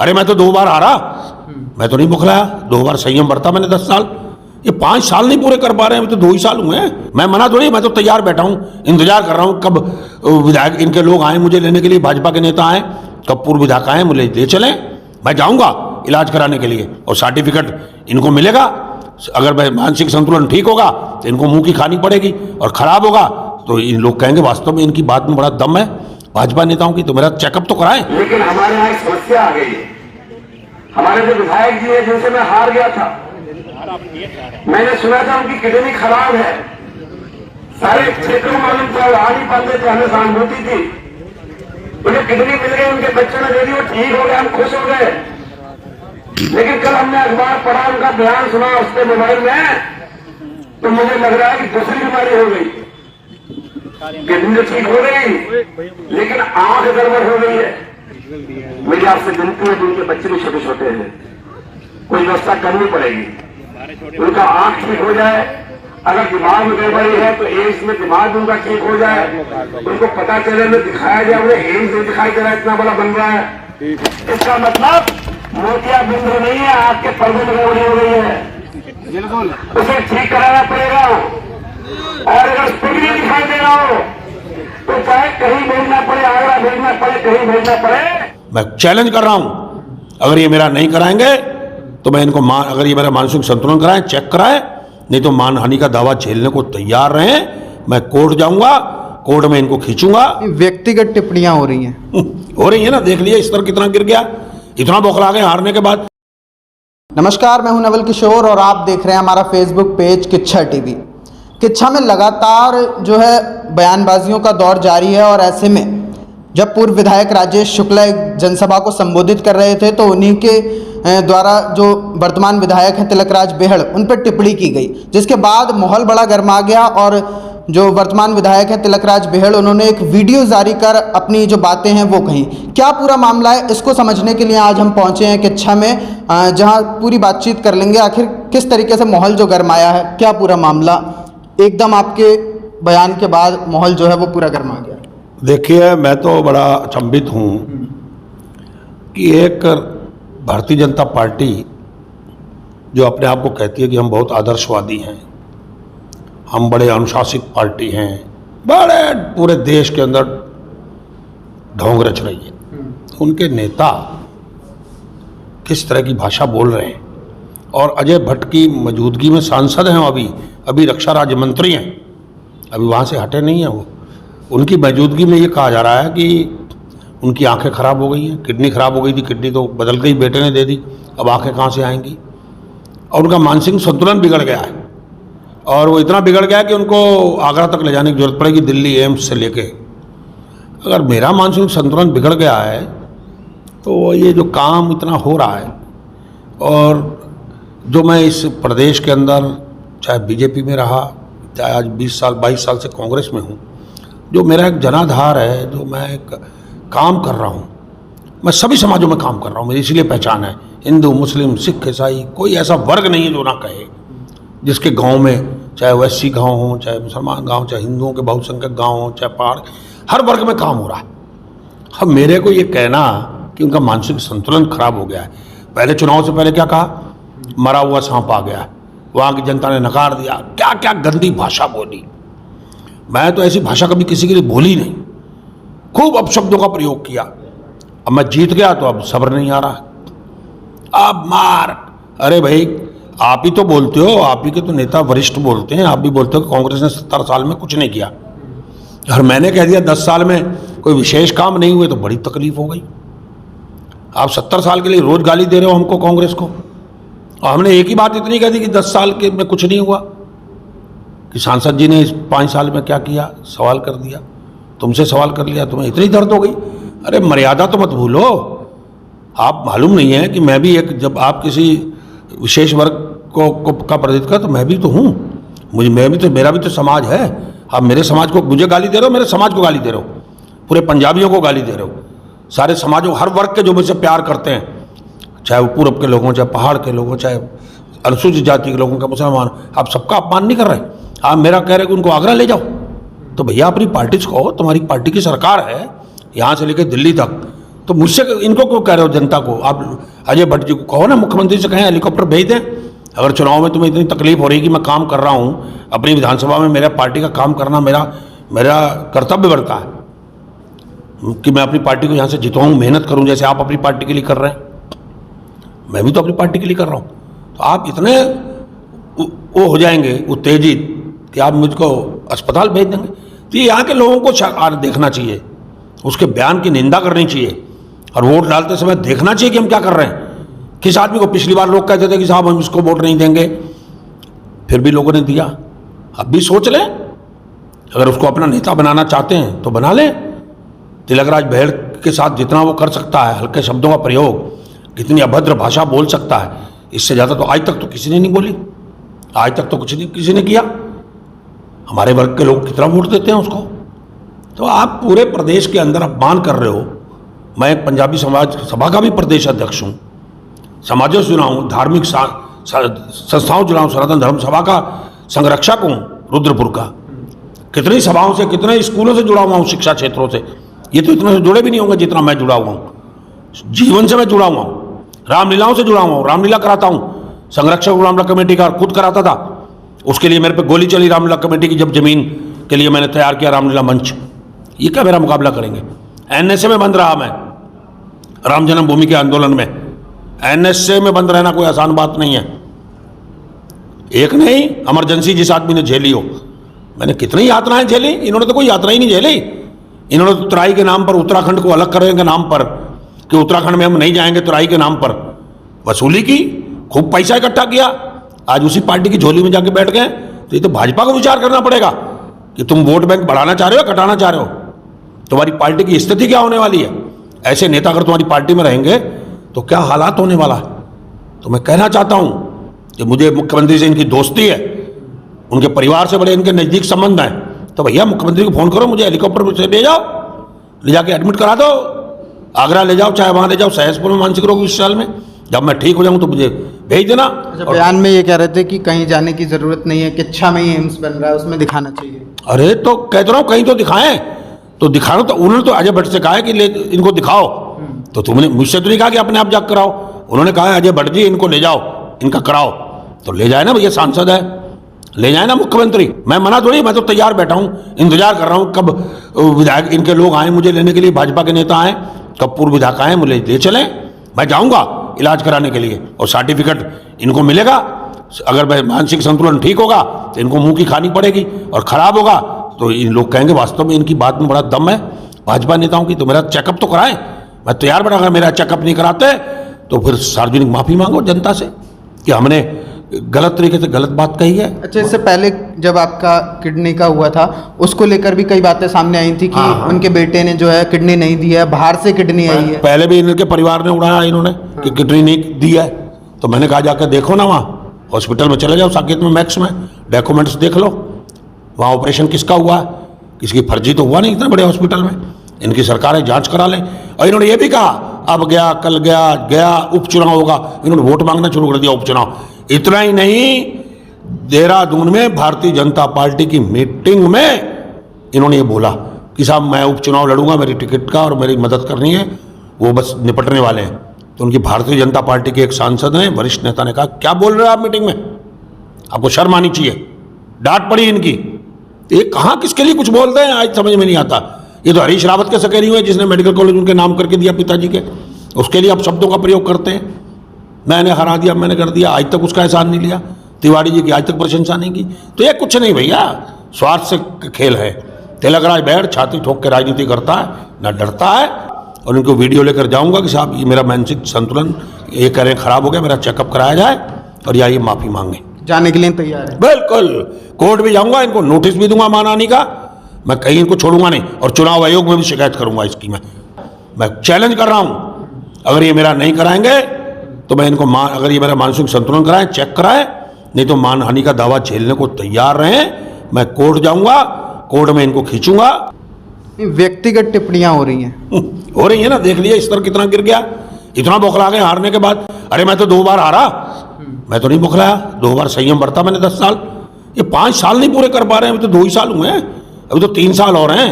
अरे मैं तो 2 बार हारा, मैं तो नहीं बुखलाया, 2 बार संयम बरता मैंने 10 साल। ये 5 साल नहीं पूरे कर पा रहे हैं, अभी तो 2 ही साल हुए हैं। मैं मना थोड़ी, मैं तो तैयार बैठा हूँ, इंतजार कर रहा हूँ कब विधायक इनके लोग आए मुझे लेने के लिए, भाजपा के नेता आए, कब पूर्व विधायक आए मुझे ले चलें, मैं जाऊँगा इलाज कराने के लिए और सर्टिफिकेट इनको मिलेगा। अगर मानसिक संतुलन ठीक होगा तो इनको मुंह की खानी पड़ेगी, और खराब होगा तो इन लोग कहेंगे वास्तव में इनकी बात में बड़ा दम है भाजपा नेताओं की, तो मेरा चेकअप तो कराएं। लेकिन हमारे यहाँ एक समस्या आ गई है। हमारे जो विधायक जी है जिनसे मैं हार गया था, मैंने सुना था उनकी किडनी खराब है, सारे क्षेत्रों में मालूम था, वो आ नहीं पाते थे, हमें सहानुभूति थी, उन्हें किडनी मिल गई, उनके बच्चों ने दे दी, वो ठीक हो गए, हम खुश हो गए। लेकिन कल हमने अखबार पढ़ा, उनका बयान सुना उसके मोबाइल में, तो मुझे लग रहा है कि दूसरी बीमारी हो गई। किडनी तो ठीक हो गई लेकिन आंख गड़बड़ हो गई है। मेरी आपसे विनती है, जिनके बच्चे भी छोटे छोटे हैं, कोई व्यवस्था करनी पड़ेगी, उनका आंख ठीक हो जाए। अगर दिमाग में गड़बड़ी है तो एम्स में दिमाग उनका ठीक हो जाए, उनको पता चले, में दिखाया जाए, उन्हें एम्स नहीं दिखाई दे रहा है, इतना बड़ा बन रहा है। इसका मतलब मोतियाबिंद नहीं है, आपके पर्दे में गड़बड़ी हो गई है, उसे ठीक कराना पड़ेगा। और अगर उसको भी नहीं दिखाई दे रहा हो तो चाहे कहीं भेजना पड़े, आगरा भेजना पड़े, कहीं भेजना पड़े। मैं चैलेंज कर रहा हूं, अगर ये मेरा नहीं कराएंगे तो मैं इनको अगर ये मेरा मानसिक संतुलन कराएं, चेक कराएं, नहीं तो मानहानि का दावा झेलने को तैयार रहें। मैं कोर्ट जाऊंगा, कोर्ट में इनको खींचूंगा। व्यक्तिगत टिप्पणियां हो रही हैं, हो रही है ना, देख लिया स्तर कितना गिर गया, इतना बौखला गए हारने के बाद। नमस्कार, मैं हूं नवल किशोर और आप देख रहे हैं हमारा Facebook page Kichha TV. Kichha में लगातार जो है बयानबाजियों का दौर जारी है, और ऐसे में जब पूर्व विधायक राजेश शुक्ला एक जनसभा को संबोधित कर रहे थे तो उन्हीं के द्वारा जो वर्तमान विधायक हैं तिलकराज बेहड़, उन पर टिप्पणी की गई, जिसके बाद माहौल बड़ा गर्मा गया और जो वर्तमान विधायक हैं तिलकराज बेहड़, उन्होंने एक वीडियो जारी कर अपनी जो बातें हैं वो कहीं। क्या पूरा मामला है, इसको समझने के लिए आज हम पहुंचे हैं किच्छा में, जहां पूरी बातचीत कर लेंगे आखिर किस तरीके से माहौल जो गरमाया है, क्या पूरा मामला। एकदम आपके बयान के बाद माहौल जो है वो पूरा गर्मा गया। देखिए, मैं तो बड़ा अचंभित हूँ कि एक भारतीय जनता पार्टी जो अपने आप को कहती है कि हम बहुत आदर्शवादी हैं, हम बड़े अनुशासित पार्टी हैं, बड़े पूरे देश के अंदर ढोंग रच रही है, उनके नेता किस तरह की भाषा बोल रहे हैं। और अजय भट्ट की मौजूदगी में सांसद हैं, अभी रक्षा राज्य मंत्री हैं, अभी वहाँ से हटे नहीं हैं वो। उनकी मौजूदगी में ये कहा जा रहा है कि उनकी आंखें खराब हो गई हैं, किडनी खराब हो गई थी, किडनी तो बदल गई, बेटे ने दे दी, अब आंखें कहाँ से आएंगी। और उनका मानसिक संतुलन बिगड़ गया है, और वो इतना बिगड़ गया है कि उनको आगरा तक ले जाने की जरूरत पड़ेगी, दिल्ली एम्स से लेके। अगर मेरा मानसिक संतुलन बिगड़ गया है तो ये जो काम इतना हो रहा है, और जो मैं इस प्रदेश के अंदर चाहे बीजेपी में रहा, चाहे आज 22 साल से कांग्रेस में हूँ, जो मेरा एक जनाधार है, जो मैं एक काम कर रहा हूँ, मैं सभी समाजों में काम कर रहा हूँ, मेरी इसलिए पहचान है। हिंदू, मुस्लिम, सिख, ईसाई, कोई ऐसा वर्ग नहीं है जो ना कहे, जिसके गांव में चाहे वो एससी गाँव हो, चाहे मुसलमान गाँव, चाहे हिंदुओं के बहुसंख्यक गाँव हो, चाहे पहाड़, हर वर्ग में काम हो रहा है। अब मेरे को ये कहना कि उनका मानसिक संतुलन खराब हो गया है, पहले चुनाव से पहले क्या कहा, मरा हुआ सांप आ गया, वहाँ की जनता ने नकार दिया, क्या क्या गंदी भाषा बोली। मैं तो ऐसी भाषा कभी किसी के लिए बोली नहीं, खूब अपशब्दों का प्रयोग किया। अब मैं जीत गया तो अब सब्र नहीं आ रहा, अब मार। अरे भाई, आप ही तो बोलते हो, आप ही के तो नेता वरिष्ठ बोलते हैं, आप भी बोलते हो कि कांग्रेस ने 70 साल में कुछ नहीं किया, और मैंने कह दिया 10 साल में कोई विशेष काम नहीं हुए तो बड़ी तकलीफ हो गई। आप 70 साल के लिए रोज गाली दे रहे हो हमको, कांग्रेस को, और हमने एक ही बात इतनी कह दी कि 10 साल के में कुछ नहीं हुआ, कि सांसद जी ने इस 5 साल में क्या किया, सवाल कर दिया, तुमसे सवाल कर लिया, तुम्हें इतनी दर्द हो गई। अरे मर्यादा तो मत भूलो, आप मालूम नहीं है कि मैं भी एक, जब आप किसी विशेष वर्ग को का प्रतिनिधित्व कर, तो मैं भी तो हूँ, मेरा भी तो समाज है। आप मेरे समाज को, मुझे गाली दे रहे हो, मेरे समाज को गाली दे रहे हो, पूरे पंजाबियों को गाली दे रहे हो, सारे समाजों, हर वर्ग के जो मुझसे प्यार करते हैं, चाहे वो पूरब के लोग हों, चाहे पहाड़ के लोग हों, चाहे अनुसूचित जाति के लोगों का, मुसलमान, आप सबका अपमान नहीं कर रहे। आप मेरा कह रहे कि उनको आगरा ले जाओ, तो भैया अपनी पार्टी को, तुम्हारी पार्टी की सरकार है, यहाँ से लेकर दिल्ली तक तो मुझसे इनको क्यों कह रहे हो जनता को? आप अजय भट्ट जी को कहो ना, मुख्यमंत्री से कहें हेलीकॉप्टर भेज दें। अगर चुनाव में तुम्हें इतनी तकलीफ हो रही है कि मैं काम कर रहा हूँ अपनी विधानसभा में, मेरा पार्टी का काम करना मेरा कर्तव्य बनता है कि मैं अपनी पार्टी को यहाँ से जितवाऊँ, मेहनत करूँ, जैसे आप अपनी पार्टी के लिए कर रहे हैं, मैं भी तो अपनी पार्टी के लिए कर रहा हूँ। तो आप इतने वो हो जाएंगे उत्तेजित कि आप मुझको अस्पताल भेज देंगे। तो ये यहाँ के लोगों को देखना चाहिए, उसके बयान की निंदा करनी चाहिए और वोट डालते समय देखना चाहिए कि हम क्या कर रहे हैं। किस आदमी को पिछली बार लोग कहते थे कि साहब हम इसको वोट नहीं देंगे, फिर भी लोगों ने दिया। अब भी सोच लें, अगर उसको अपना नेता बनाना चाहते हैं तो बना लें। तिलकराज बहड़ के साथ जितना वो कर सकता है, हल्के शब्दों का प्रयोग, कितनी अभद्र भाषा बोल सकता है, इससे ज़्यादा तो आज तक तो किसी ने नहीं बोली, आज तक तो कुछ नहीं किसी ने किया। हमारे वर्ग के लोग कितना वोट देते हैं उसको। तो आप पूरे प्रदेश के अंदर अपमान कर रहे हो। मैं एक पंजाबी समाज सभा का भी प्रदेश अध्यक्ष हूँ, समाजों से जुड़ा हूँ, धार्मिक संस्थाओं जुड़ा हूँ, सनातन धर्म सभा का संरक्षक हूँ रुद्रपुर का। कितनी सभाओं से, कितने स्कूलों से जुड़ा हुआ हूँ, शिक्षा क्षेत्रों से। ये तो इतने से जुड़े भी नहीं होंगे जितना मैं जुड़ा हुआ हूँ। जीवन से मैं जुड़ा हुआ हूँ, रामलीलाओं से जुड़ा हुआ हूँ, रामलीला कराता हूँ, संरक्षक रामलीला कमेटी का खुद कराता था। उसके लिए मेरे पे गोली चली रामलीला कमेटी की, जब जमीन के लिए मैंने तैयार किया रामलीला मंच। ये क्या मेरा मुकाबला करेंगे? एनएसए में बंद रहा मैं, राम जन्मभूमि के आंदोलन में। एनएसए में बंद रहना कोई आसान बात नहीं है। एक नहीं, इमरजेंसी जिस आदमी ने झेली हो। मैंने कितनी यात्राएं झेली, इन्होंने तो कोई यात्रा ही नहीं झेली। इन्होंने तो तराई के नाम पर, उत्तराखंड को अलग करने के नाम पर, कि उत्तराखंड में हम नहीं जाएंगे, तराई के नाम पर वसूली की, खूब पैसा इकट्ठा किया। आज उसी पार्टी की झोली में जाके बैठ गए। तो ये तो भाजपा को विचार करना पड़ेगा कि तुम वोट बैंक बढ़ाना चाह रहे हो, घटाना चाह रहे हो, तुम्हारी पार्टी की स्थिति क्या होने वाली है। ऐसे नेता अगर तुम्हारी पार्टी में रहेंगे तो क्या हालात होने वाला है। तो मैं कहना चाहता हूं कि मुझे मुख्यमंत्री से इनकी दोस्ती है, उनके परिवार से बड़े इनके नज़दीक संबंध हैं। तो भैया मुख्यमंत्री को फ़ोन करो, मुझे हेलीकॉप्टर से ले जाओ, ले जाके एडमिट करा दो, आगरा ले जाओ, चाहे वहाँ ले जाओ, सहसपुर में मानसिक रोग विश्वविद्यालय में। जब मैं ठीक हो जाऊँ तो मुझे भेज देना। अच्छा, बयान में ये कह रहे थे कि कहीं जाने की ज़रूरत नहीं है, किच्छा में ही एम्स बन रहा है, उसमें दिखाना चाहिए। अरे तो कहते रहो कहीं तो दिखाएं, तो दिखाना तो उन्होंने तो अजय भट्ट से कहा है कि ले इनको दिखाओ। तो तुमने मुझसे तो नहीं कहा कि अपने आप जाकर कराओ, उन्होंने कहा है अजय भट्ट जी इनको ले जाओ, इनका कराओ। तो ले जाए ना भैया, सांसद है, ले जाए ना मुख्यमंत्री। मैं मना थोड़ी, मैं तो तैयार बैठा हूँ, इंतजार कर रहा हूँ कब विधायक इनके लोग आए मुझे लेने के लिए, भाजपा के नेता आए, कब पूर्व विधायक आए मुझे ले चलें। मैं जाऊँगा इलाज कराने के लिए और सर्टिफिकेट इनको मिलेगा। अगर मैं मानसिक संतुलन ठीक होगा तो इनको मुंह की खानी पड़ेगी, और खराब होगा तो इन लोग कहेंगे वास्तव में इनकी बात में बड़ा दम है भाजपा नेताओं की। तो मेरा चेकअप तो कराएं, मैं तैयार बैठा। अगर मेरा चेकअप नहीं कराते तो फिर सार्वजनिक माफ़ी मांगो जनता से कि हमने गलत तरीके से गलत बात कही है। अच्छा, इससे पहले जब आपका किडनी का हुआ था उसको लेकर भी कई बातें सामने आई थी कि उनके बेटे ने जो है किडनी नहीं दी है, बाहर से किडनी आई है। पहले भी इनके परिवार ने उड़ाया इन्होंने कि किडनी नहीं दी है। तो मैंने कहा जाकर देखो ना, वहाँ हॉस्पिटल में चले जाओ, साकेत में, मैक्स में, डॉक्यूमेंट्स देख लो, वहाँ ऑपरेशन किसका हुआ है, किसकी फर्जी तो हुआ नहीं इतने बड़े हॉस्पिटल में। इनकी सरकार है, जांच करा लें। और इन्होंने ये भी कहा अब गया कल गया उपचुनाव होगा, इन्होंने वोट मांगना शुरू कर दिया उपचुनाव। इतना ही नहीं, देहरादून में भारतीय जनता पार्टी की मीटिंग में इन्होंने ये बोला कि साहब मैं उपचुनाव लड़ूंगा, मेरी टिकट का और मेरी मदद करनी है, वो बस निपटने वाले हैं। तो उनकी भारतीय जनता पार्टी के एक सांसद ने, वरिष्ठ नेता ने कहा क्या बोल रहे हो आप मीटिंग में, आपको शर्म आनी चाहिए। डांट पड़ी इनकी। ये कहाँ किसके लिए कुछ बोलते हैं आज समझ में नहीं आता। ये तो हरीश रावत के सकेरी हुए जिसने मेडिकल कॉलेज उनके नाम करके दिया पिताजी के, उसके लिए अब शब्दों का प्रयोग करते हैं। मैंने हरा दिया, मैंने कर दिया, आज तक उसका एहसान नहीं लिया। तिवारी जी की आज तक प्रशंसा नहीं की। तो ये कुछ नहीं भैया, स्वार्थ से खेल है। तिलकराज बहड़ छाती ठोक के राजनीति करता है, न डरता है। और इनको वीडियो लेकर जाऊंगा कि साहब ये मेरा मानसिक संतुलन ये कह रहे हैं खराब हो गया, मेरा चेकअप कराया जाए और या ये माफ़ी मांगे। जाने के लिए तैयार है? बिल्कुल, कोर्ट भी जाऊंगा, इनको नोटिस भी दूंगा मानहानि का, मैं कहीं इनको छोड़ूंगा नहीं। और चुनाव आयोग में भी शिकायत करूंगा इसकी। मैं चैलेंज कर रहा हूं, अगर ये मेरा नहीं कराएंगे तो मैं इनको अगर ये मेरा मानसिक संतुलन कराएं, चेक कराएं, नहीं तो मानहानि का दावा झेलने को तैयार रहें। मैं कोर्ट जाऊंगा, कोर्ट में इनको खींचूंगा। व्यक्तिगत टिप्पणियां हो रही हैं। हो रही है ना, देख लिया स्तर कितना गिर गया, इतना बौखला गए हारने के बाद। अरे मैं तो 2 बार हारा, मैं तो नहीं बौखलाया, 2 बार संयम बरता मैंने 10 साल। ये 5 साल नहीं पूरे कर पा रहे हैं, अभी तो 2 ही साल हुए हैं, अभी तो 3 साल और हैं।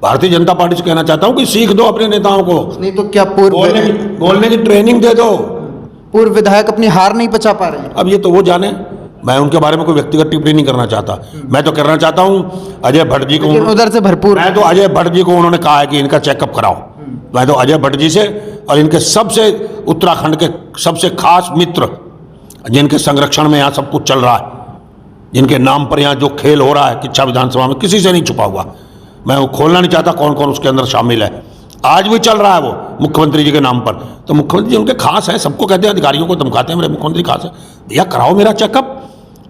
भारतीय जनता पार्टी से कहना चाहता हूं कि सीख दो अपने नेताओं को, नहीं तो क्या बोलने की ट्रेनिंग दे दो। पूर्व विधायक अपनी हार नहीं पचा पा रहे हैं? अब ये तो वो जाने, मैं उनके बारे में कोई व्यक्तिगत टिप्पणी नहीं करना चाहता। मैं तो कहना चाहता हूं अजय भट्ट जी को, उधर से भरपूर, मैं तो अजय भट्ट जी को, उन्होंने कहा है कि इनका चेकअप कराओ। मैं तो अजय भट्ट जी से और इनके सबसे उत्तराखंड के सबसे खास मित्र, जिनके संरक्षण में यहाँ सब कुछ चल रहा है, जिनके नाम पर यहाँ जो खेल हो रहा है किच्छा विधानसभा में, किसी से नहीं छुपा हुआ। मैं वो खोलना नहीं चाहता कौन कौन उसके अंदर शामिल है। आज भी चल रहा है वो मुख्यमंत्री जी के नाम पर। तो मुख्यमंत्री जी उनके खास है, सबको कहते हैं, अधिकारियों को धमकाते हैं मेरे मुख्यमंत्री खास है। भैया कराओ मेरा चेकअप,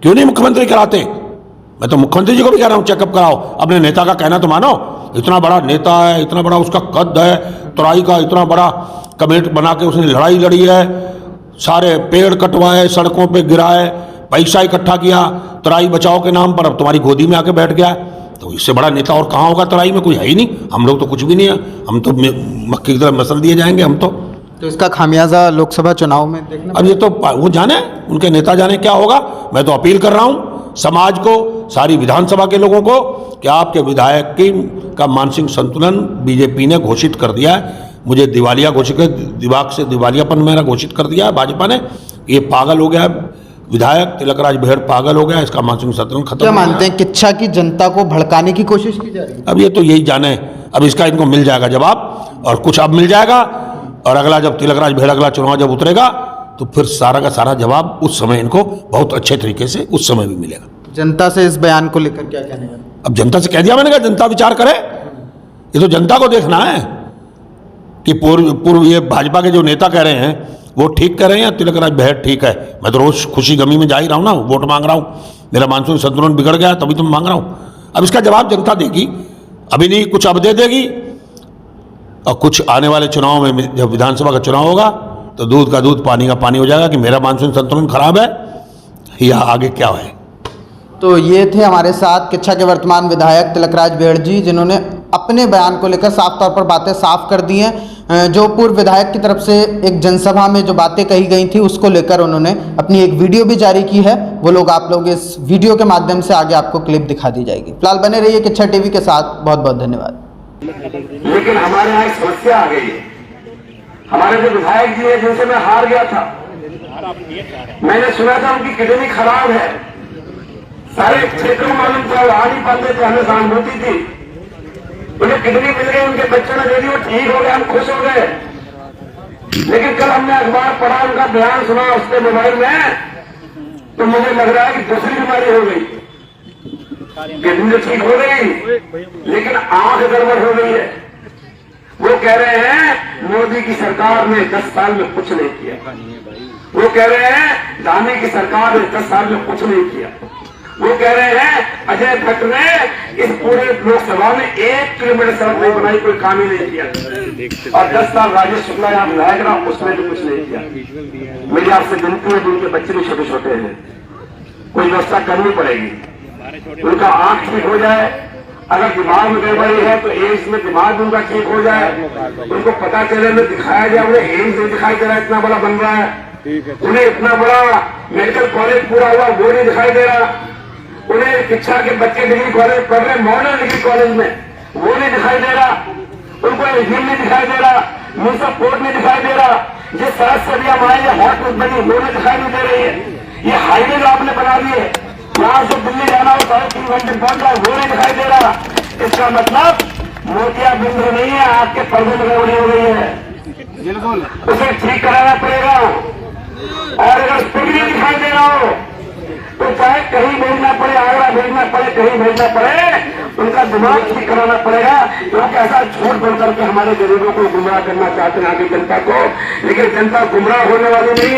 क्यों नहीं मुख्यमंत्री कराते? मैं तो मुख्यमंत्री जी को भी कह रहा हूँ चेकअप कराओ, अपने नेता का कहना तो मानो। इतना बड़ा नेता है, इतना बड़ा उसका कद है, तराई का इतना बड़ा कमेटी बना के उसने लड़ाई लड़ी है, सारे पेड़ कटवाए, सड़कों पे गिराए, पैसा इकट्ठा किया तराई बचाओ के नाम पर, अब तुम्हारी गोदी में आके बैठ गया है। तो इससे बड़ा नेता और कहाँ होगा तराई में? कोई है ही नहीं। हम लोग तो कुछ भी नहीं है, हम तो मक्की की तरह मसल दिए जाएंगे हम तो। इसका खामियाजा लोकसभा चुनाव में देखना। अब ये तो वो जाने, उनके नेता जाने क्या होगा। मैं तो अपील कर रहा हूँ समाज को, सारी विधानसभा के लोगों को, कि आपके विधायक का मानसिक संतुलन बीजेपी ने घोषित कर दिया है। मुझे दिवालिया घोषित कर, दिमाग से दिवालियापन मेरा घोषित कर दिया है भाजपा ने। ये पागल हो गया है विधायक तिलकराज बेहड़, पागल हो गया, इसका मानसिक संतुलन खत्म। क्या मानते हैं किच्छा की जनता को भड़काने की कोशिश की जा रही है? अब ये तो यही जाने, अब इसका इनको मिल जाएगा जवाब, और कुछ अब मिल जाएगा, और अगला जब तिलकराज बेहड़ अगला चुनाव जब उतरेगा तो फिर सारा का सारा जवाब उस समय इनको बहुत अच्छे तरीके से उस समय भी मिलेगा। जनता से इस बयान को लेकर क्या कहना है? अब जनता से कह दिया मैंने, कहा जनता विचार करे। ये तो जनता को देखना है कि पूर्व ये भाजपा के जो नेता कह रहे हैं वो ठीक कह रहे हैं या तिलकराज बेहड़ ठीक है। मैं तो रोज खुशी गमी में जा ही रहा हूँ ना, वोट मांग रहा हूँ, मेरा मानसिक संतुलन बिगड़ गया तभी तो मैं मांग रहा हूँ। अब इसका जवाब जनता देगी, अभी नहीं, कुछ अब दे देगी, और कुछ आने वाले चुनाव में जब विधानसभा का चुनाव होगा तो दूध का दूध पानी का पानी हो जाएगा कि मेरा मानसिक संतुलन खराब है या आगे क्या है। तो ये थे हमारे साथ किच्छा के वर्तमान विधायक तिलकराज बेहड़ जी, जिन्होंने अपने बयान को लेकर साफ तौर पर बातें साफ कर दी हैं। जो पूर्व विधायक की तरफ से एक जनसभा में जो बातें कही गई थी उसको लेकर उन्होंने अपनी एक वीडियो भी जारी की है। वो लोग आप लोग इस वीडियो के माध्यम से आगे आपको क्लिप दिखा दी जाएगी। फिलहाल बने रहिए किच्छा टीवी के साथ। बहुत बहुत धन्यवाद। लेकिन हमारे यहाँ एक समस्या आ गई है। हमारे जो विधायक जी है जिनसे मैं हार गया था, मैंने सुना था उनकी किडनी खराब है, सारे क्षेत्रों में मालूम था, आ नहीं पाते थे, हमें सहानुभूति थी। उन्हें किडनी मिल गई, उनके बच्चों ने दे दी, वो ठीक हो गए, हम खुश हो गए। लेकिन कल हमने अखबार पढ़ा, उनका बयान सुना उसके मोबाइल में, तो मुझे लग रहा है कि दूसरी बीमारी हो गई। किडनी तो ठीक हो गई लेकिन आंख गड़बड़ हो गई है। वो कह रहे हैं मोदी की सरकार ने 10 साल में कुछ नहीं किया। वो कह रहे हैं दानी की सरकार ने 10 साल में कुछ नहीं किया। वो कह रहे हैं अजय भट्ट ने इस पूरे लोकसभा में 1 किलोमीटर सड़क नहीं बनाई, कोई काम ही नहीं किया। और 10 साल राजेश शुक्ला यहाँ विधायक रहा, उसने भी कुछ नहीं किया। मेरी आपसे विनती है, उनके बच्चे भी छोटे छोटे हैं, कोई व्यवस्था करनी पड़ेगी। उनका आंख ठीक हो जाए, अगर दिमाग में गड़बड़ी है तो एम्स में दिमाग उनका ठीक हो जाए, उनको पता चले, में दिखाया जाए। उन्हें एम्स नहीं दिखाई दे रहा, इतना बड़ा बन रहा है। उन्हें इतना बड़ा मेडिकल कॉलेज पूरा हुआ, वो नहीं दिखाई दे रहा। उन्हें शिक्षा के बच्चे डिग्री कॉलेज पढ़ रहे, मॉडर्न डिग्री कॉलेज में, वो नहीं दिखाई दे रहा। उनको एग्जाम नहीं दिखाई दे रहा, म्यूनसिपल कोर्ट नहीं दिखाई दे रहा। जिस सड़क से भी हमारे हॉस्पिटल बनी वो नहीं दिखाई नहीं दे रही है। ये हाईवे जो आपने बना दिए, यहाँ से दिल्ली जाना हो 3.5 घंटे पहुंच रहा, वो नहीं दिखाई दे रहा। इसका मतलब मोतियाबिंद नहीं है, आपके पर्दे में गड़बड़ी हो गई है, उसे ठीक कराना पड़ेगा। और अगर कुछ नहीं दिखाई दे रहा हो तो चाहे कहीं भेजना पड़े, आगरा भेजना पड़े, कहीं भेजना पड़े, उनका दिमाग ठीक कराना पड़ेगा। क्योंकि ऐसा झूठ बोल करके हमारे गरीबों को गुमराह करना चाहते हैं, आगे जनता को। लेकिन जनता गुमराह होने वाली नहीं है।